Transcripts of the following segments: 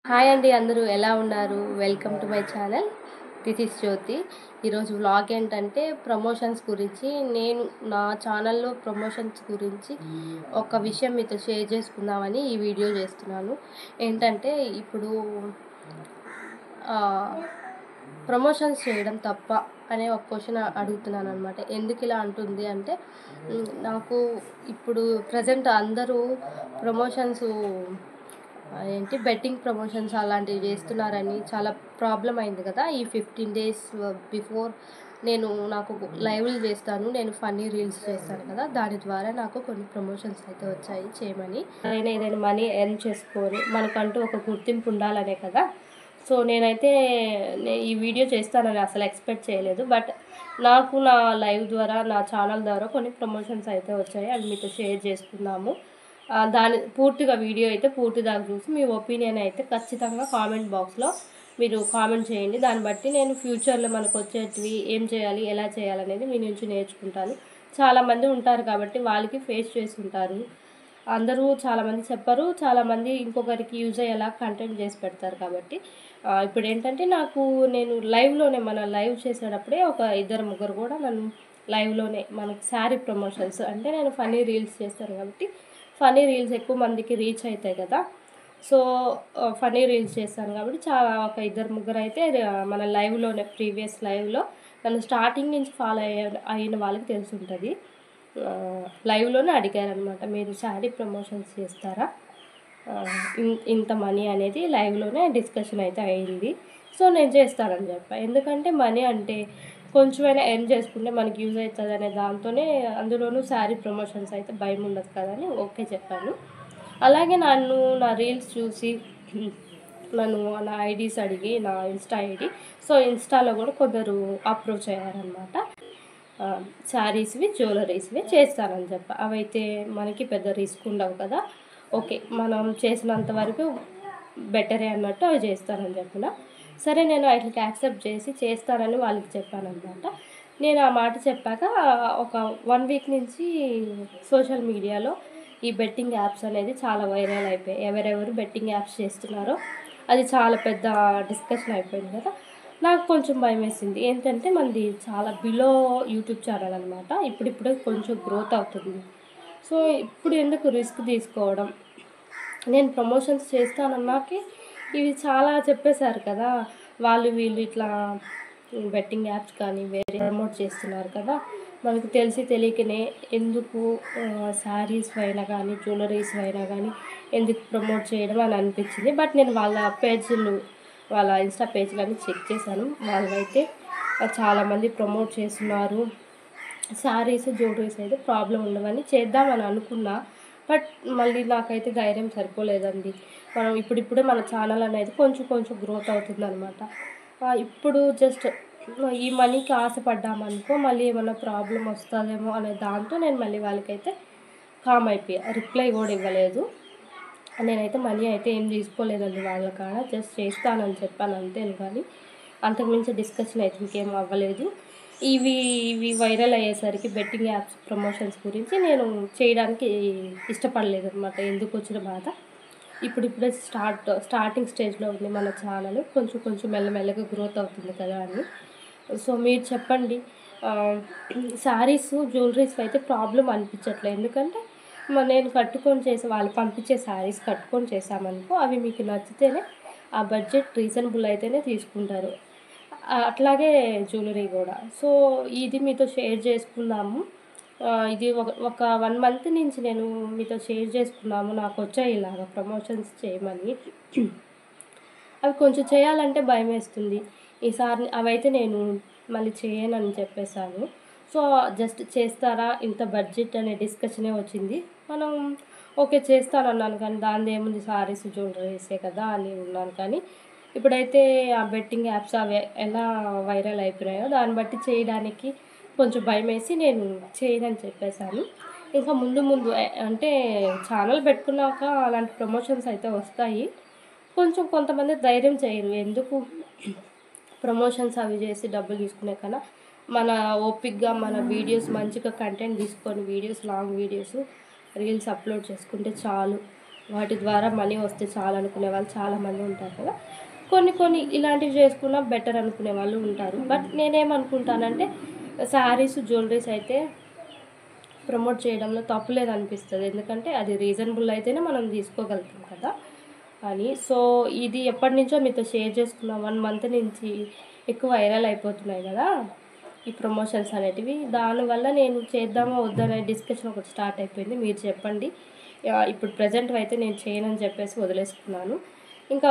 Hi అండి, అందరూ ఎలా ఉన్నారు? Welcome to my channel. This is Jyothi. ఈరోజు వ్లాగ్ ఏంటంటే ప్రమోషన్స్ గురించి. నేను నా ఛానల్లో ప్రమోషన్స్ గురించి ఒక విషయం మీతో షేర్ చేసుకుందామని ఈ వీడియో చేస్తున్నాను. ఏంటంటే ఇప్పుడు ప్రమోషన్స్ చేయడం తప్ప అనే ఒక క్వశ్చన్ అడుగుతున్నాను అనమాట. ఎందుకు ఇలా అంటుంది అంటే, నాకు ఇప్పుడు ప్రజెంట్ అందరూ ప్రమోషన్స్ బెట్టింగ్ ప్రమోషన్స్ అలాంటివి చేస్తున్నారని చాలా ప్రాబ్లం అయింది కదా. ఈ 15 days బిఫోర్ నాకు లైవ్లు చేస్తాను, నేను ఫన్నీ రీల్స్ చేస్తాను కదా, దాని ద్వారా నాకు కొన్ని ప్రమోషన్స్ అయితే వచ్చాయి చేయమని. ఏదైనా మనీ ఎర్న్ చేసుకొని మనకంటూ ఒక గుర్తింపు ఉండాలనే కదా. సో నేనైతే ఈ వీడియో చేస్తానని అసలు ఎక్స్పెక్ట్ చేయలేదు. బట్ నాకు నా లైవ్ ద్వారా, నా ఛానల్ ద్వారా కొన్ని ప్రమోషన్స్ అయితే వచ్చాయి. అవి మీతో షేర్ చేసుకుందాము. దాని పూర్తిగా వీడియో అయితే పూర్తి దాకా చూసి మీ ఒపీనియన్ అయితే ఖచ్చితంగా కామెంట్ బాక్స్లో మీరు కామెంట్ చేయండి. దాన్ని బట్టి నేను ఫ్యూచర్లో మనకు వచ్చేటివి ఏం చేయాలి, ఎలా చేయాలనేది మీ నుంచి నేర్చుకుంటాను. చాలామంది ఉంటారు కాబట్టి వాళ్ళకి ఫేస్ చేసి ఉంటారు. అందరూ చాలామంది చెప్పరు, చాలామంది ఇంకొకరికి యూజ్ అయ్యేలా కంటెంట్ చేసి పెడతారు. కాబట్టి ఇప్పుడు ఏంటంటే నేను లైవ్లోనే మన లైవ్ చేసేటప్పుడే ఒక 2-3 కూడా నన్ను లైవ్లోనే మనకి శారీ ప్రమోషన్స్ అంటే నేను ఫన్నీ రీల్స్ చేస్తాను కాబట్టి ఫన్నీ రీల్స్ ఎక్కువ మందికి రీచ్ అవుతాయి కదా. సో ఫన్నీ రీల్స్ చేస్తాను కాబట్టి ఒక 2-3 అయితే మన లైవ్లోనే ప్రీవియస్ లైవ్లో నన్ను స్టార్టింగ్ నుంచి ఫాలో అయిన వాళ్ళకి తెలిసి ఉంటుంది. లైవ్లోనే అడిగారనమాట, మీరు శారీ ప్రమోషన్స్ చేస్తారా, ఇంత మనీ అనేది లైవ్లోనే డిస్కషన్ అయితే అయింది. సో నేను చేస్తానని చెప్పాను. ఎందుకంటే మనీ అంటే కొంచెమైనా ఎర్న్ చేసుకుంటే మనకి యూజ్ అవుతుంది అనే దాంతోనే, అందులోనూ శారీ ప్రమోషన్స్ అయితే భయం ఉండదు కదా అని ఓకే చెప్పాను. అలాగే నా రీల్స్ చూసి నన్ను నా ఐడీస్ అడిగి, నా ఇన్స్టా ఐడి, సో ఇన్స్టాలో కూడా కొందరు అప్రోచ్ అయ్యారనమాట. శారీస్వి, జ్యువెలరీస్వి చేస్తానని చెప్పి, అవైతే మనకి పెద్ద రిస్క్ ఉండవు కదా. ఓకే, మనం చేసినంత వరకు బెటరే అన్నట్టు అవి చేస్తానని చెప్పిన. సరే, నేను వాటికి యాక్సెప్ట్ చేసి చేస్తానని వాళ్ళకి చెప్పానమాట. నేను ఆ మాట చెప్పాక ఒక 1 week నుంచి సోషల్ మీడియాలో ఈ బెట్టింగ్ యాప్స్ అనేది చాలా వైరల్ అయిపోయాయి. ఎవరెవరు బెట్టింగ్ యాప్స్ చేస్తున్నారో అది చాలా పెద్ద డిస్కషన్ అయిపోయింది కదా. నాకు కొంచెం భయం వేసింది. ఏంటంటే మనది చాలా బిలో యూట్యూబ్ ఛానల్ అనమాట. ఇప్పుడిప్పుడే కొంచెం గ్రోత్ అవుతుంది. సో ఇప్పుడు ఎందుకు రిస్క్ తీసుకోవడం, నేను ప్రమోషన్స్ చేస్తానన్నాకే ఇవి చాలా చెప్పేశారు కదా, వీళ్ళు ఇట్లా బెట్టింగ్ యాప్స్ కానీ వేరే ప్రమోట్ చేస్తున్నారు కదా, మనకు తెలిసి తెలియకనే ఎందుకు శారీస్ అయినా కానీ జ్యువెలరీస్ అయినా కానీ ఎందుకు ప్రమోట్ చేయడం అని అనిపించింది. బట్ నేను వాళ్ళ ఇన్స్టా పేజ్లన్నీ చెక్ చేశాను. వాళ్ళైతే చాలామంది ప్రమోట్ చేస్తున్నారు. శారీస్, జ్యువెలరీస్ అయితే ప్రాబ్లం ఉండవని చేద్దామని అనుకున్నా. బట్ మళ్ళీ నాకైతే ధైర్యం సరిపోలేదండి. మనం ఇప్పుడిప్పుడే మన ఛానల్ అనేది కొంచెం గ్రోత్ అవుతుందన్నమాట. ఇప్పుడు జస్ట్ ఈ మనీకి ఆశపడ్డామనుకో మళ్ళీ ఏమైనా ప్రాబ్లం వస్తుందేమో అనే దాంతో నేను మళ్ళీ వాళ్ళకైతే కామ్ అయిపోయా. రిప్లై కూడా ఇవ్వలేదు. నేనైతే మనీ అయితే ఏం తీసుకోలేదండి వాళ్ళ కాడ. జస్ట్ చేస్తానని చెప్పాను అంతేను, కానీ అంతకుమించి డిస్కషన్ అయితే ఇంకేం అవ్వలేదు. ఇవి వైరల్ అయ్యేసరికి బెట్టింగ్ యాప్స్ ప్రమోషన్స్ గురించి నేను చేయడానికి ఇష్టపడలేదు అనమాట. ఎందుకు వచ్చిన బాధ. ఇప్పుడిప్పుడే స్టార్టింగ్ స్టేజ్లో ఉంది మన ఛానల్. కొంచెం మెల్లమెల్లగా గ్రోత్ అవుతుంది కదా అని. సో మీరు చెప్పండి, శారీస్, జ్యువెలరీస్ అయితే ప్రాబ్లం అనిపించట్లేదు. ఎందుకంటే నేను కట్టుకొని చేసి వాళ్ళు పంపించే శారీస్ కట్టుకొని చేసామనుకో అవి మీకు నచ్చితేనే, ఆ బడ్జెట్ రీజనబుల్ అయితేనే తీసుకుంటారు. అట్లాగే జ్యువెలరీ కూడా. సో ఇది మీతో షేర్ చేసుకుందాము. ఇది ఒక 1 month నుంచి నేను మీతో షేర్ చేసుకున్నాము. నాకు వచ్చాయి ఇలాగ ప్రమోషన్స్ చేయమని. అవి కొంచెం చేయాలంటే భయం వేస్తుంది. ఈసారి అవైతే నేను మళ్ళీ చేయనని చెప్పేశాను. సో జస్ట్ చేస్తారా, ఇంత బడ్జెట్ అనే డిస్కషనే వచ్చింది. మనం ఓకే చేస్తానన్నాను, కానీ దాని ఏముంది, శారీస్ జ్యువెలరీసే కదా అని ఉన్నాను. కానీ ఇప్పుడైతే ఆ బెట్టింగ్ యాప్స్ అవి ఎలా వైరల్ అయిపోయాయో దాన్ని బట్టి చేయడానికి కొంచెం భయం వేసి నేను చేయనని చెప్పేశాను. ఇంకా ముందు అంటే ఛానల్ పెట్టుకున్నాక అలాంటి ప్రమోషన్స్ అయితే వస్తాయి. కొంతమంది ధైర్యం చేయరు. ఎందుకు ప్రమోషన్స్ అవి చేసి డబ్బులు తీసుకునే కన్నా మన ఓపిక్గా మన వీడియోస్ మంచిగా కంటెంట్ తీసుకొని లాంగ్ వీడియోస్ రీల్స్ అప్లోడ్ చేసుకుంటే చాలు. వాటి ద్వారా మనీ వస్తే చాలు అనుకునే వాళ్ళు చాలామంది ఉంటారు కదా. కొన్ని ఇలాంటివి చేసుకున్నా బెటర్ అనుకునే వాళ్ళు ఉంటారు. బట్ నేనేమనుకుంటానంటే శారీస్, జ్యువెలరీస్ అయితే ప్రమోట్ చేయడంలో తప్పులేదనిపిస్తుంది. ఎందుకంటే అది రీజనబుల్ అయితేనే మనం తీసుకోగలుగుతాం కదా అని. సో ఇది ఎప్పటి నుంచో మీతో షేర్ చేసుకున్న 1 మంత్ నుంచి ఎక్కువ వైరల్ అయిపోతున్నాయి కదా ఈ ప్రమోషన్స్ అనేటివి. దానివల్ల నేను చేద్దామా వద్దనే డిస్కషన్ ఒకటి స్టార్ట్ అయిపోయింది. మీరు చెప్పండి. ఇప్పుడు ప్రజెంట్ అయితే నేను చేయనని చెప్పేసి వదిలేసుకున్నాను. ఇంకా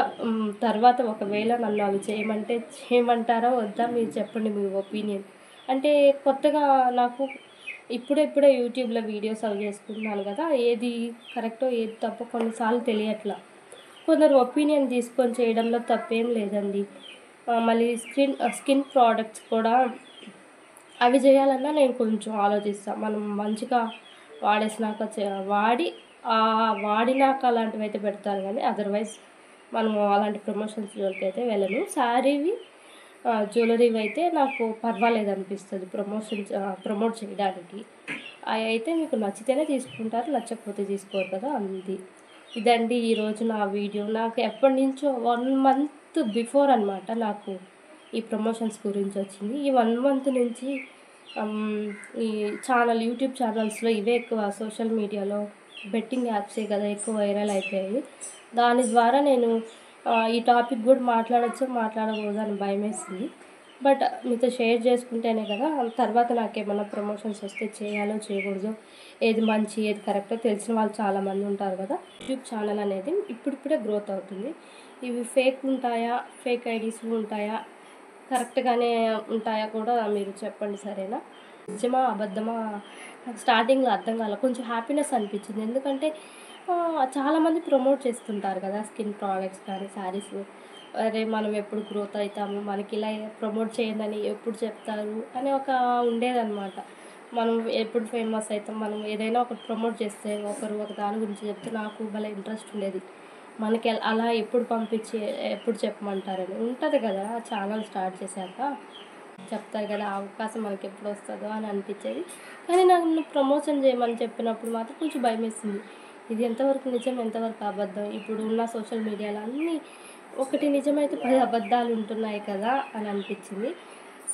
తర్వాత ఒకవేళ నన్ను అవి చేయమంటారా వద్దా మీరు చెప్పండి మీ ఒపీనియన్. అంటే కొత్తగా నాకు ఇప్పుడే యూట్యూబ్లో వీడియోస్ అవి చేసుకుంటున్నాను కదా, ఏది కరెక్టో ఏది తప్పో కొన్నిసార్లు తెలియట్లా. కొందరు ఒపీనియన్ తీసుకొని చేయడంలో తప్పేం లేదండి. మళ్ళీ స్కిన్ ప్రోడక్ట్స్ కూడా అవి చేయాలన్నా నేను కొంచెం ఆలోచిస్తాను. మనం మంచిగా వాడేసినాక వాడినాక అలాంటివి అయితే పెడతాను కానీ అదర్వైజ్ మనము అలాంటి ప్రమోషన్స్ జోలికి అయితే వెళ్ళను. శారీవి, జ్యువెలరీవి అయితే నాకు పర్వాలేదు అనిపిస్తుంది ప్రమోట్ చేయడానికి. అవి అయితే మీకు నచ్చితేనే తీసుకుంటారు, నచ్చకపోతే తీసుకోరు కదా అంది. ఇదండి ఈరోజు నా వీడియో. నాకు ఎప్పటి నుంచో 1 మంత్ బిఫోర్ అనమాట నాకు ఈ ప్రమోషన్స్ గురించి వచ్చింది. ఈ 1 మంత్ నుంచి ఈ యూట్యూబ్ ఛానల్స్లో ఇవే ఎక్కువ, సోషల్ మీడియాలో బెట్టింగ్ యాప్సే కదా ఎక్కువ వైరల్ అయిపోయాయి. దాని ద్వారా నేను ఈ టాపిక్ కూడా మాట్లాడకూడదు అని భయమేసింది. బట్ మీతో షేర్ చేసుకుంటేనే కదా తర్వాత నాకేమన్నా ప్రమోషన్స్ వస్తే చేయాలో చేయకూడదో, ఏది మంచి ఏది కరెక్టో తెలిసిన వాళ్ళు చాలామంది ఉంటారు కదా. యూట్యూబ్ ఛానల్ అనేది ఇప్పుడిప్పుడే గ్రోత్ అవుతుంది. ఇవి ఫేక్ ఐడీస్ ఉంటాయా, కరెక్ట్గానే ఉంటాయా కూడా మీరు చెప్పండి సరేనా. నిజమా అబద్ధమా నాకు స్టార్టింగ్లో అర్థం కాలే. కొంచెం హ్యాపీనెస్ అనిపించింది. ఎందుకంటే చాలామంది ప్రమోట్ చేస్తుంటారు కదా స్కిన్ ప్రోడక్ట్స్ కానీ శారీస్. అరే మనం ఎప్పుడు గ్రోత్ అవుతాము, మనకి ఇలా ప్రమోట్ చేయండి ఎప్పుడు చెప్తారు అని ఉండేదన్నమాట. మనం ఎప్పుడు ఫేమస్ అవుతాం, మనం ఏదైనా ఒకటి ప్రమోట్ చేస్తే ఒకరు ఒక దాని గురించి చెప్తే నాకు భలే ఇంట్రెస్ట్ ఉండేది. మనకి అలా ఎప్పుడు చెప్పమంటారని ఉంటుంది కదా ఛానల్ స్టార్ట్ చేశాక. చెప్తారు కదా అవకాశం మనకి ఎప్పుడు వస్తుందో అని అనిపించేది. కానీ నన్ను ప్రమోషన్ చేయమని చెప్పినప్పుడు మాత్రం కొంచెం భయం వేసింది. ఇది ఎంతవరకు నిజం, ఎంతవరకు అబద్ధం. ఇప్పుడు ఉన్న సోషల్ మీడియాలో అన్నీ ఒకటి నిజమైతే 10 అబద్ధాలు ఉంటున్నాయి కదా అని అనిపించింది.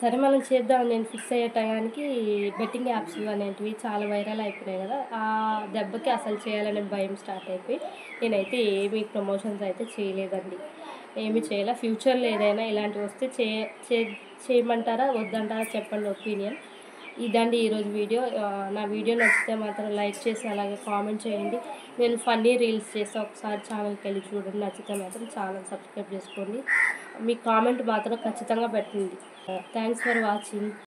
సరే మనం చేద్దాం నేను ఫిక్స్ అయ్యే టయానికి బెట్టింగ్ యాప్స్ అనేటివి చాలా వైరల్ అయిపోయినాయి కదా, ఆ దెబ్బకి అసలు చేయాలనే భయం స్టార్ట్ అయిపోయి నేనైతే ఏమీ ప్రమోషన్స్ అయితే చేయలేదండి. ఏమీ చేయాలి. ఫ్యూచర్లో ఏదైనా ఇలాంటివి వస్తే చేయమంటారా వద్దంటారా చెప్పండి ఒపీనియన్. ఇదండి ఈరోజు వీడియో. నా వీడియో నచ్చితే మాత్రం లైక్ చేసి అలాగే కామెంట్ చేయండి. నేను ఫన్నీ రీల్స్ చేస్తే ఒకసారి ఛానల్కి వెళ్ళి చూడండి. నచ్చితే మాత్రం ఛానల్ సబ్స్క్రైబ్ చేసుకోండి. మీ కామెంట్ మాత్రం ఖచ్చితంగా పెట్టండి. Thanks for watching.